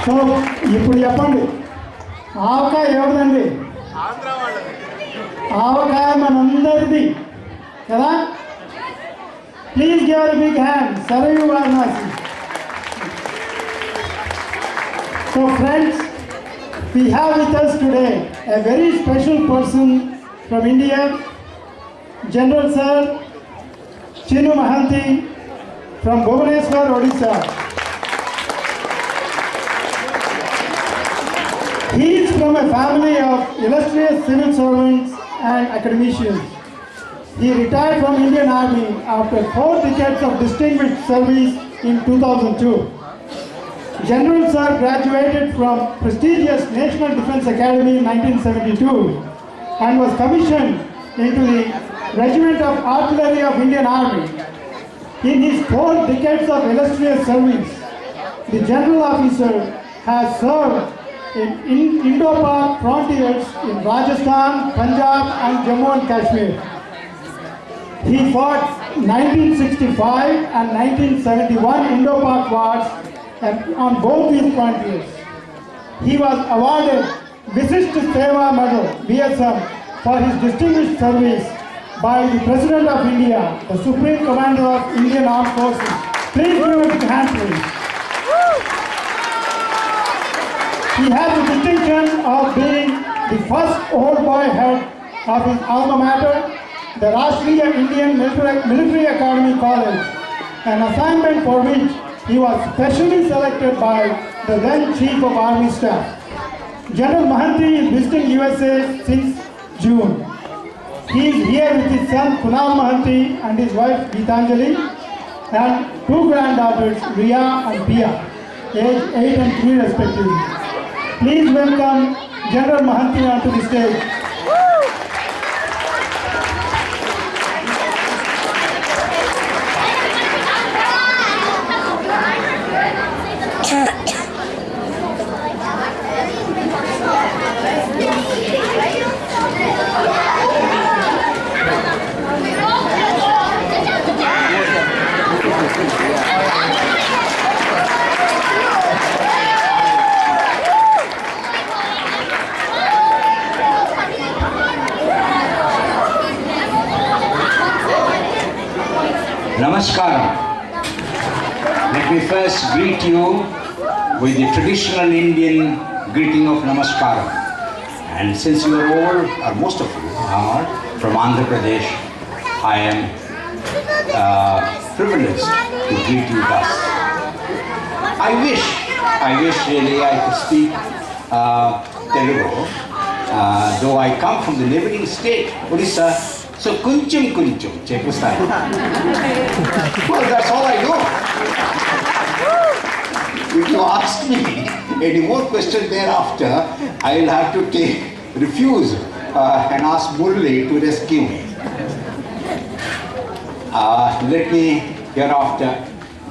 So ఇప్పుడు చెప్పండి, ఆవకాయ ఎవరిదండి? ఆవకాయ మనందరిది కదా. Please give a big hand. Sarayu Varanasi. So friends, we have with us today a very special person from India, General Sir General Mahanti from Bhubaneswar, Odisha. He is from a family of illustrious civil servants and academicians. He retired from Indian Army after 4 decades of distinguished service in 2002. General Sir graduated from prestigious National Defence Academy in 1972 and was commissioned into the Regiment of Artillery of Indian Army. In his 4 decades of illustrious service, the General Officer has served in Indo-Pak frontiers in Rajasthan, Punjab and Jammu and Kashmir. He fought 1965 and 1971 Indo-Pak wars on both these frontiers. He was awarded Vishisht Seva Medal (VSM) for his distinguished service by the President of India, the Supreme Commander of Indian Armed Forces. Please give a big hand, please. He has the distinction of being the first old boy head of his alma mater, the Rashtriya Indian Military Academy College, an assignment for which he was specially selected by the then Chief of Army Staff. General Mahanti is visiting USA since June. He is here with his son Kunal Mahanti and his wife Geetanjali and 2 granddaughters Riya and Pia, aged 8 and 3 respectively. Please welcome General Mahanti onto the stage. Namaskar. Let me first greet you with the traditional Indian greeting of Namaskar. And since you are all, or most of you are from Andhra Pradesh, I am privileged to greet you thus. I wish really I could speak Telugu, though I come from the neighboring state, Odisha. So kunchum chepustanu. Well, that's all I know. If you ask me any more questions thereafter, I will have to refuse and ask Murli to rescue me. Let me hereafter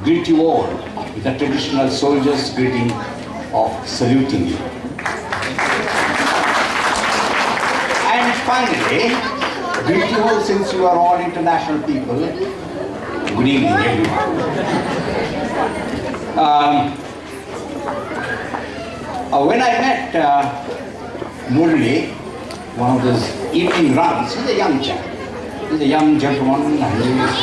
greet you all with the traditional soldier's greeting of saluting you. And finally, greet you all since you are all international people. Good evening, everyone. When I met Murli, one of those evening runs, he's a young chap. He's a young gentleman and he was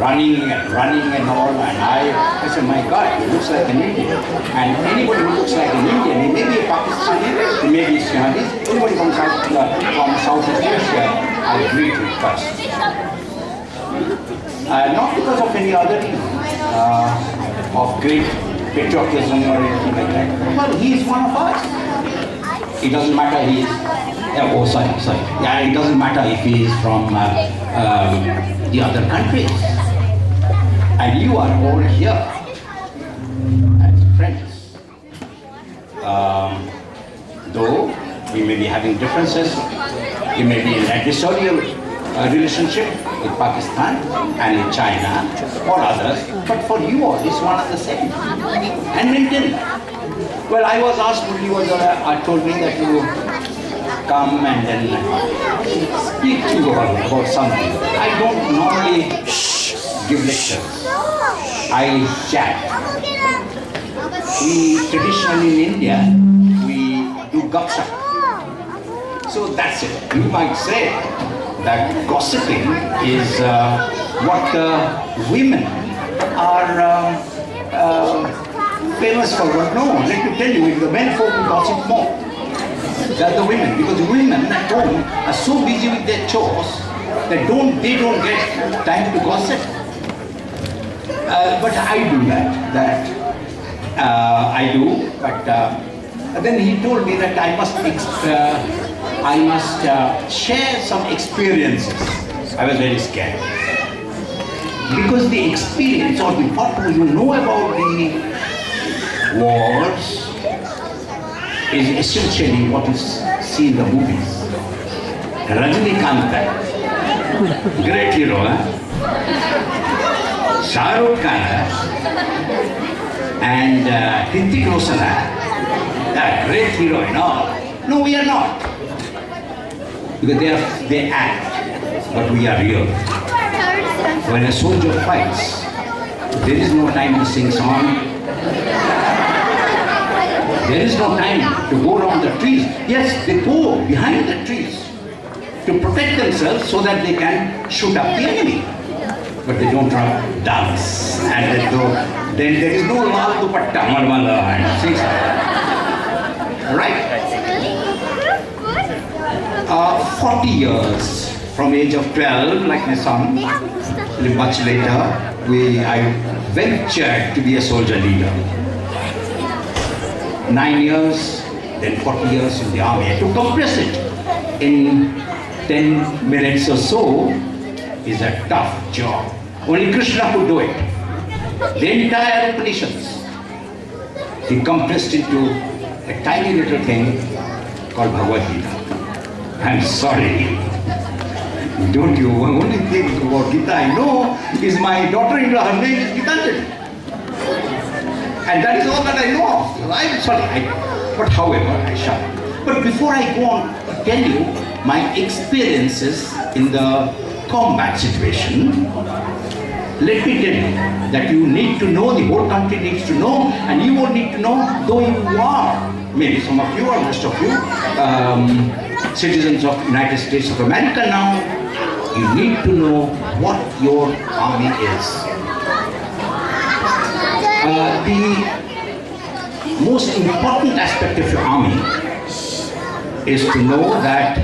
running and all, and I said, my God, he looks like an Indian. And anybody who looks like an Indian, he may be a Pakistani, he may be Sinhalese, anybody from Southeast Asia, I greet him first. Not because of any other reason of great patriotism or anything like that, but he is one of us. It doesn't matter he is, yeah, it doesn't matter if he is from the other countries. And you are all here as friends. Though we may be having differences, we may be in adversarial relationship with Pakistan and with China or others, but for you all it's one and the same. And maintain. Well, I was asked, told me that you come and then speak to you all about something. I don't normally give lectures. I chat. we traditionally in India, we do gossip. So that's it. You might say that gossiping is what women are famous for. But no, let me tell you, it's the men folk who gossip more than the women, because women at home are so busy with their chores that they don't get time to gossip. But I do that. I do. But then he told me that I must share some experiences. I was very scared, because the experience or what you know about the wars is essentially what you see in the movies. Rajinikanth, great hero, Shahrukh Khan and Hrithik Roshan, great hero and all. No, we are not, because they act, but we are real. When a soldier fights, there is no time to sing song. There is no time to go around the trees. Yes, they go behind the trees to protect themselves so that they can shoot up the enemy. But they don't dance. And then there is no lal dupatta, marmala and sing song. Right? 40 years from age of 12, like my son, much later, I ventured to be a soldier leader. 9 years, then 40 years in the army. To compress it in 10 minutes or so is a tough job. Only Krishna could do it. The entire Upanishads, he compressed into a tiny little thing called Bhagavad Gita. I'm sorry. Don't you only think about Gita? I know is my daughter-in-law, her name is Gitanjali. And that is all that I know of. I'm sorry. But however, I shall. But before I go on to tell you my experiences in the combat situation, let me tell you that you need to know, the whole country needs to know, and you will need to know, though you are, maybe some of you or most of you, citizens of United States of America now, you need to know what your army is. The most important aspect of your army is to know that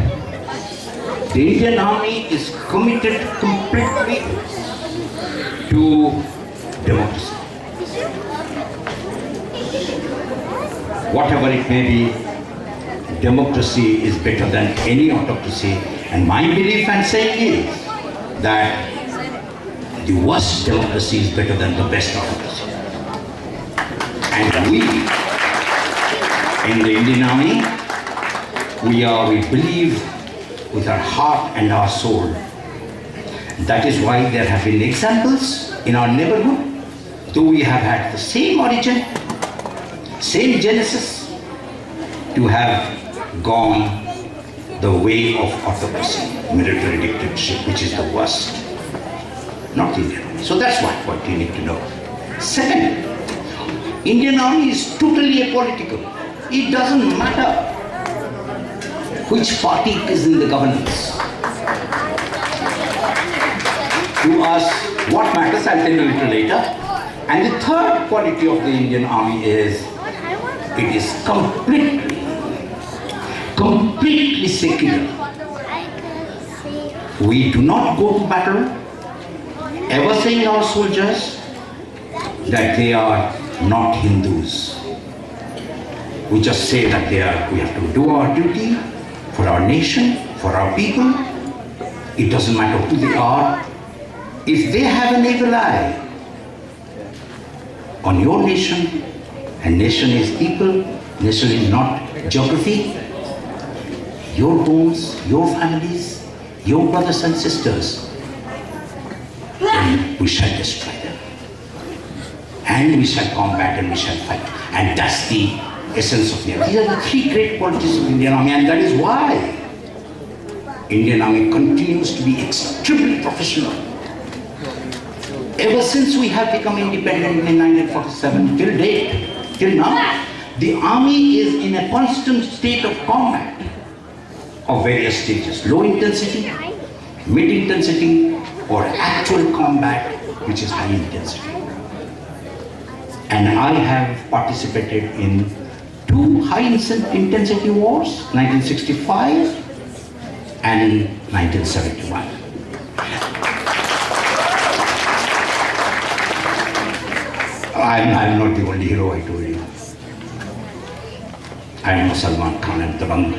the Indian Army is committed completely to democracy. Whatever it may be, democracy is better than any autocracy. And my belief and saying is that the worst democracy is better than the best autocracy. And we, in the Indian Army, we believe with our heart and our soul. That is why there have been examples in our neighborhood, though we have had the same origin, same genesis, to have gone the way of autocracy, military dictatorship, which is the worst. Not Indian. So that's one point you need to know. Second, Indian Army is totally apolitical. It doesn't matter which party is in the governance. To us, what matters, I'll tell you a little later. And the third quality of the Indian Army is, it is completely secular. We do not go to battle ever saying our soldiers that they are not Hindus. We just say that we have to do our duty for our nation, for our people. It doesn't matter who they are. If they have an evil eye on your nation, and nation is people, nation is not geography, your homes, your families, your brothers and sisters, then we shall destroy them. And we shall combat and we shall fight. And that's the essence of the army. These are the three great qualities of Indian Army, and that is why Indian Army continues to be extremely professional. Ever since we have become independent in 1947 till date, till now, the army is in a constant state of combat of various stages. Low intensity, mid intensity, or actual combat, which is high intensity. And I have participated in 2 high intensity wars, 1965 and 1971. I'm not the only hero, I told you. I am no Salman Khan and Tabang.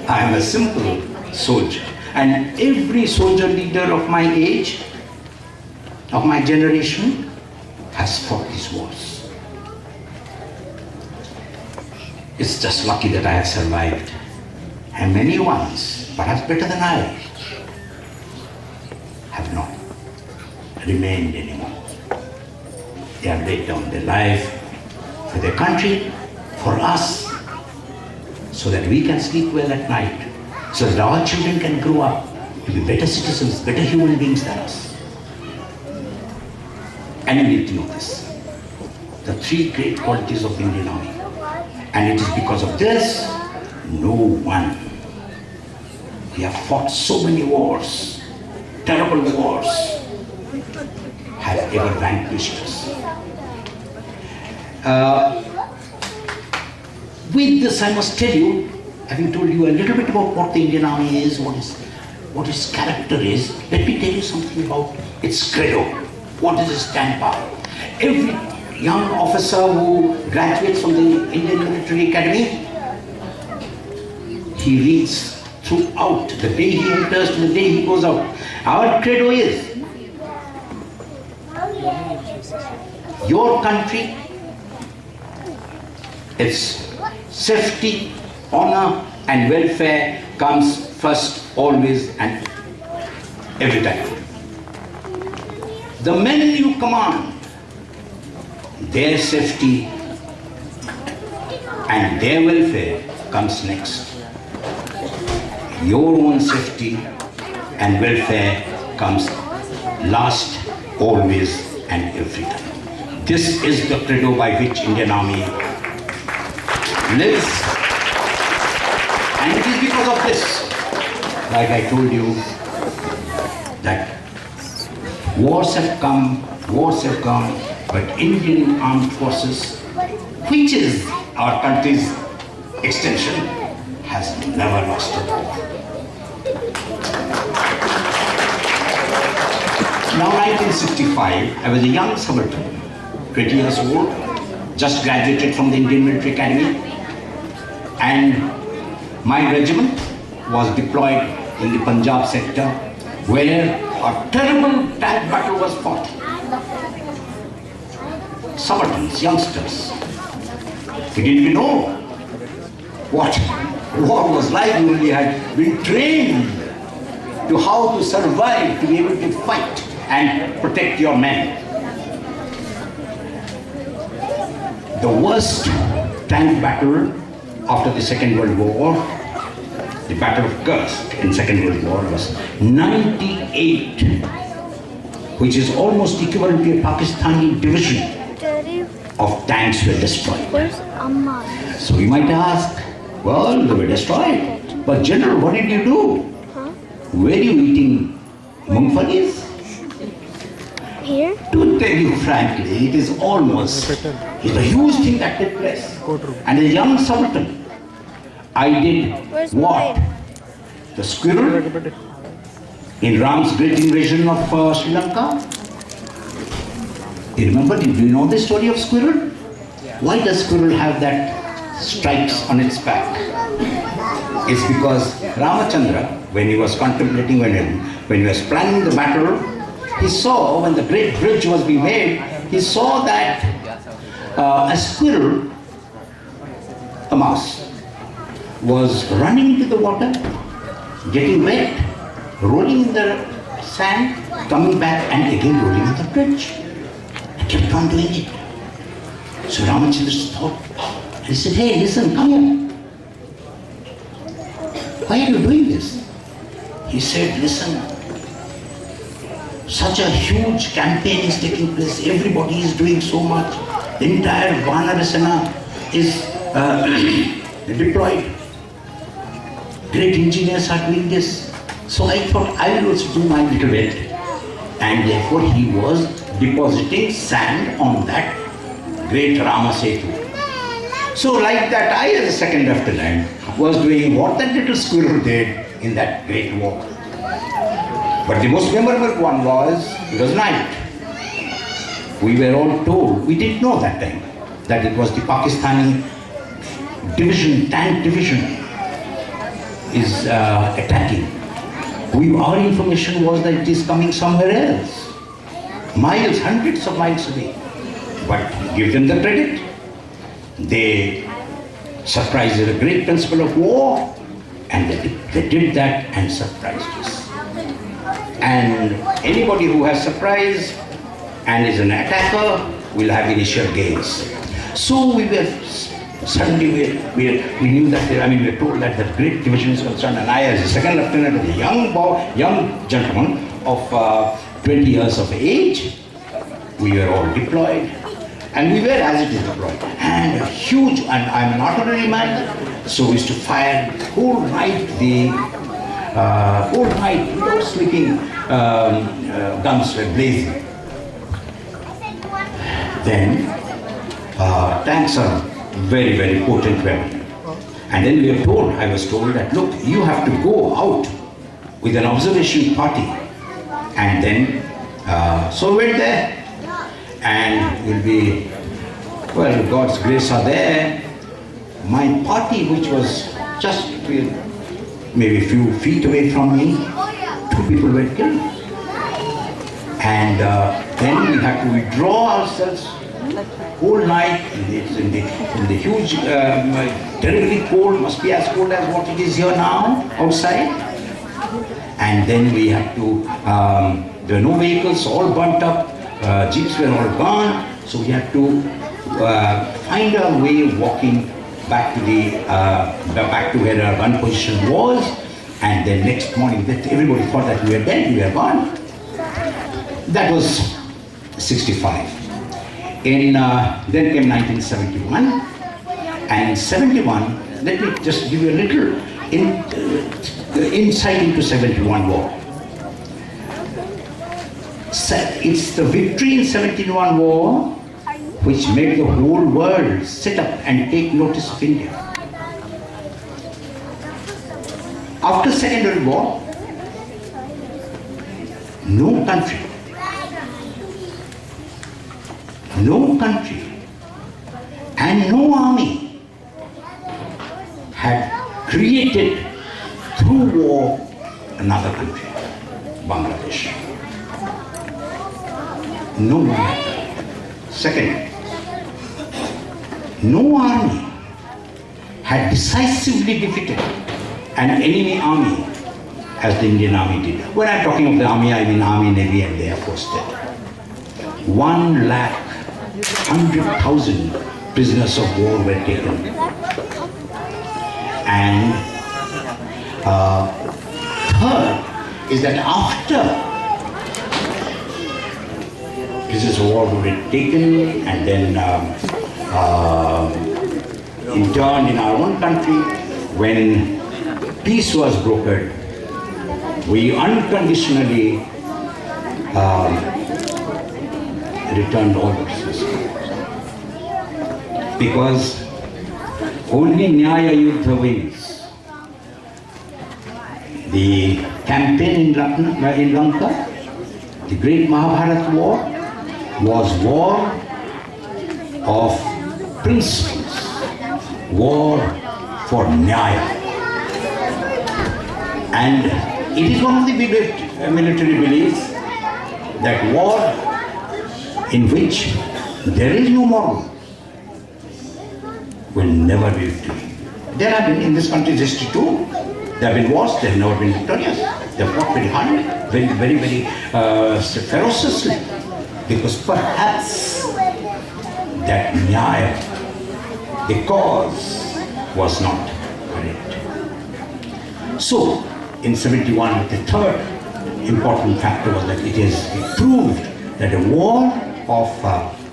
I am a simple soldier. And every soldier leader of my age, of my generation, has fought these wars. It's just lucky that I have survived. And many ones, perhaps better than I, have not remained anymore. They have laid down their life for their country, for us, so that we can sleep well at night, so that our children can grow up to be better citizens, better human beings than us. And you need to know this. The 3 great qualities of the Indian Army. And it is because of this, no one. We have fought so many wars, terrible wars, has ever vanquished us. With this, I must tell you, having told you a little bit about what the Indian Army is, what its character is, let me tell you something about its credo. What does it stand by? Every young officer who graduates from the Indian Military Academy, he reads throughout the day he enters to the day he goes out. Our credo is, your country, its safety, honor and welfare comes first, always and every time. The men you command, their safety and their welfare comes next. Your own safety and welfare comes last, always and every time. This is the credo by which Indian Army lives. And it is because of this, like I told you, that wars have come, but Indian Armed Forces, which is our country's extension, has never lost a war. Now 1965, I was a young subaltern, 20 years old, just graduated from the Indian Military Academy, and my regiment was deployed in the Punjab sector, where a terrible tank battle was fought. Subalterns, youngsters, we didn't even know what war was like. We only had been trained to how to survive, to be able to fight and protect your men. The worst tank battle after the Second World War, the Battle of Kursk in Second World War, was 98, which is almost equivalent to a Pakistani division of tanks were destroyed. So you might ask, well, they were destroyed, but General, what did you do? Were you eating mungfalis? Here? To tell you frankly, it is almost, it's a huge thing that took place. And a young subaltern, I did what? The squirrel in Ram's great invasion of Sri Lanka. You remember, do you know the story of squirrel? Why does squirrel have that stripes on its back? It's because Ramachandra, when he was contemplating, when he was planning the battle, he saw, when the great bridge was being made, he saw that a squirrel, a mouse, was running into the water, getting wet, rolling in the sand, coming back and again rolling on the bridge. He kept on doing it. So Ramachandra thought, and he said, hey, listen, come here. Why are you doing this? He said, listen, such a huge campaign is taking place. Everybody is doing so much. The entire Vanarasena is deployed. Great engineers are doing this. So I thought I will also do my little bit. And therefore he was depositing sand on that great Rama Setu. So like that, I as a second lieutenant was doing what that little squirrel did in that great war. But the most memorable one was, it was night. We were all told, we didn't know that time, that it was the Pakistani division, tank division is attacking. Our information was that it is coming somewhere else, miles, hundreds of miles away. But give them the credit. They surprised a great principle of war, and they did that and surprised us. And anybody who has surprise and is an attacker will have initial gains. So we were suddenly we knew that we were told that the great division is concerned, and I as a second lieutenant, a young gentleman of 20 years of age, we were all deployed. And we were as it is deployed. And a huge, and I'm an artillery man, so we used to fire whole night, without sleeping, guns were blazing. Then, tanks are very, very potent weapon. And then we were told, I was told that, look, you have to go out with an observation party. And then, so we went there. And we'll be, well, God's grace are there. My party, which was just maybe a few feet away from me, 2 people were killed. And then we had to withdraw ourselves whole night in the huge, terribly cold, must be as cold as what it is here now, outside. And then we had to, there were no vehicles, all burnt up. Jeeps were all gone, so we had to find our way walking back to where our gun position was, and then next morning everybody thought that we were dead, we were gone. That was 65. Then came 1971, and in 71, let me just give you a little insight into 71 war. It's the victory in 71 war which made the whole world sit up and take notice of India. After Second World War, no country and no army had created through war another country, Bangladesh. No one. Second, no army had decisively defeated an enemy army as the Indian Army did. When I'm talking of the army, I mean Army, Navy and the Air Force did. 1,100,000 prisoners of war were taken. And third is that after prisoners of war were taken and then interned in our own country, when peace was brokered, we unconditionally returned all the prisoners. Because only Nyaya Yuddha wins. The campaign in Lanka, the great Mahabharata war, was war of principles, war for Nyaya. And it is one of the military beliefs that war in which there is no moral will never be victory. There have been in this country's history too. There have been wars, they have never been victorious. They have fought very hard, very ferociously. Because perhaps that Nyaya, the cause, was not correct. So, in 71, the third important factor was that it proved that a war of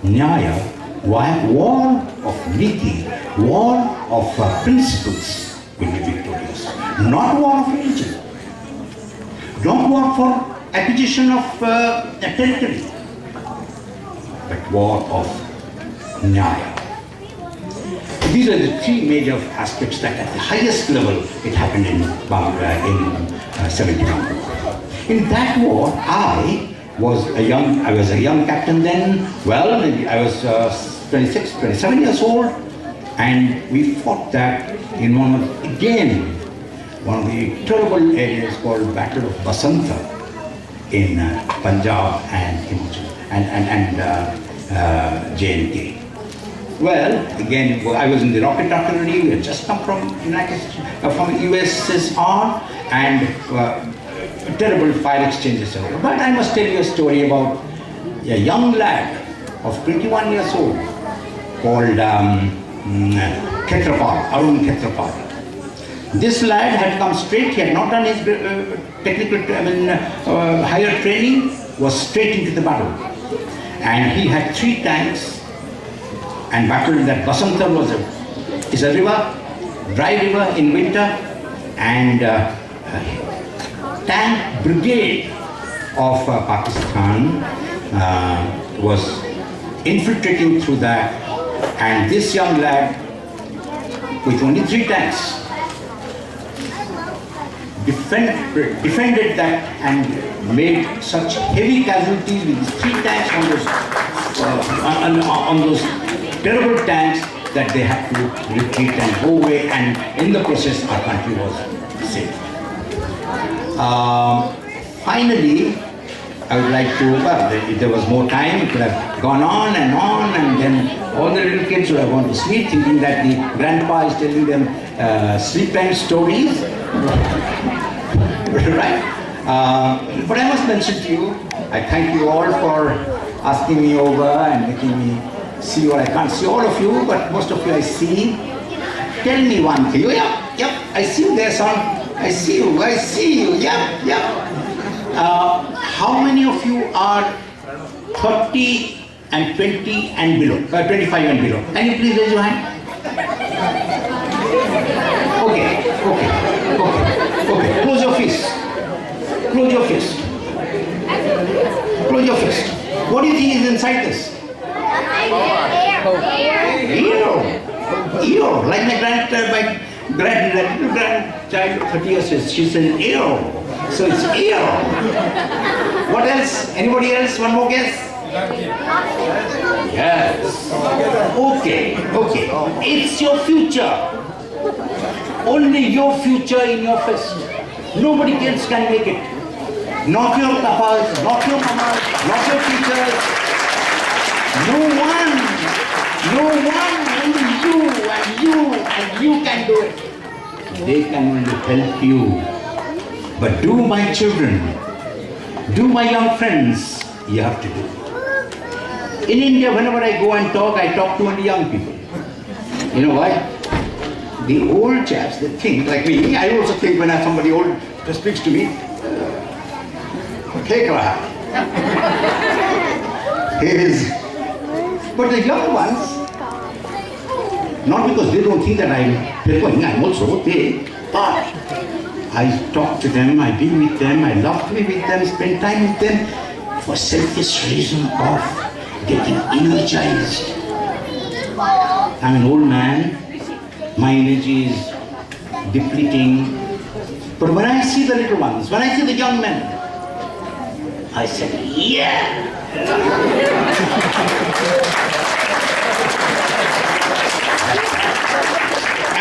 Nyaya, war of Niti, war of principles will be victorious. Not war of religion. Not war for acquisition of territory, but war of Nyaya. These are the three major aspects that at the highest level it happened in 71. In that war, I was a young captain then. Well, I was 26, 27 years old, and we fought that in one of the terrible areas called Battle of Basanta in Punjab and J&K. Well, again, I was in the rocket artillery. We had just come from USSR, and terrible fire exchanges. But I must tell you a story about a young lad of 21 years old called Khetrapal, Arun Khetrapal. This lad had come straight. He had not done his higher training. Was straight into the battle, and he had 3 tanks. And battled that Basanta is a river, dry river in winter, and tank brigade of Pakistan was infiltrating through that, and this young lad with only 3 tanks defended that and made such heavy casualties with his 3 tanks on those terrible tanks that they had to retreat and go away, and in the process our country was saved. Finally, I would like to, well, if there was more time, it could have gone on, and then all the little kids would have gone to sleep thinking that the grandpa is telling them sleep-time stories. Right? But I must mention to you, I thank you all for asking me over and making me see what I can't see all of you, but most of you I see. Tell me one thing. Yep, I see you there, son. I see you, yep. How many of you are 30 and 20 and below, 25 and below? Can you please raise your hand? Okay. Close your fist. What do you think is inside this? Ear. Like my grandchild, 30 years, she's an ear. So it's ear. What else? Anybody else? One more guess? Yes. Okay. It's your future. Only your future in your fist. Nobody else can make it. Not your papas, not your mamas, not your teachers. No one, only you can do it. They can only help you. But do, my children, do, my young friends, you have to do it. In India, whenever I go and talk, I talk to only young people. You know why? The old chaps, they think like me. I also think when somebody old speaks to me, okay, but the young ones, not because they don't think that I'm also okay, but I talk to them, I be with them, I love to be with them, spend time with them for selfish reason of getting energized. I'm an old man, my energy is depleting, but when I see the little ones, when I see the young men, I said, yeah!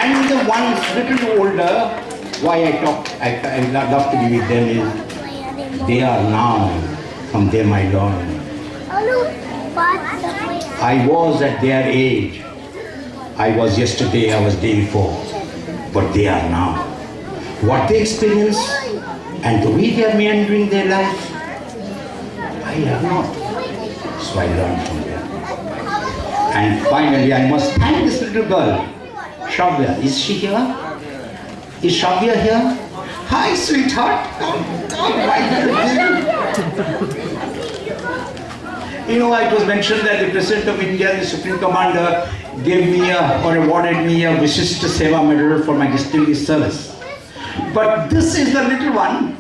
And the ones little older, why I love to be with them is, they are now, from them I learn. I was at their age. I was yesterday, I was day before, but they are now. What they experience and the way they are meandering their life, I have not. So I learned from them. And finally, I must thank this little girl, Shavya. Is she here? Is Shavya here? Hi, sweetheart. Come, my little baby. You know, it was mentioned that the President of India, the Supreme Commander, gave me or awarded me a Vishishta Seva Medal for my distinguished service. But this is the little one.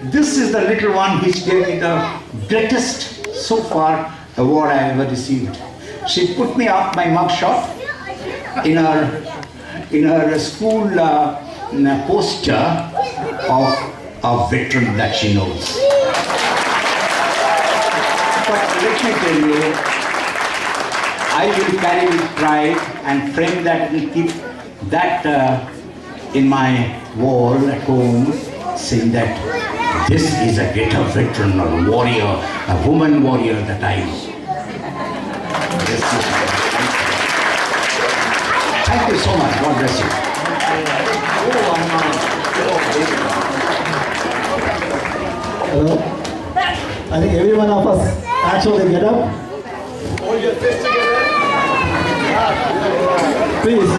This is the little one which gave me the greatest so far award I ever received. She put me up my mugshot in her school poster of a veteran that she knows. But let me tell you, I will carry with pride and frame that and keep that in my wall at home, saying that this is a greater veteran or warrior, a woman warrior that I know. Yes, yes. Thank you so much. God bless you. Hello. I think every one of us actually get up. Hold your fist together.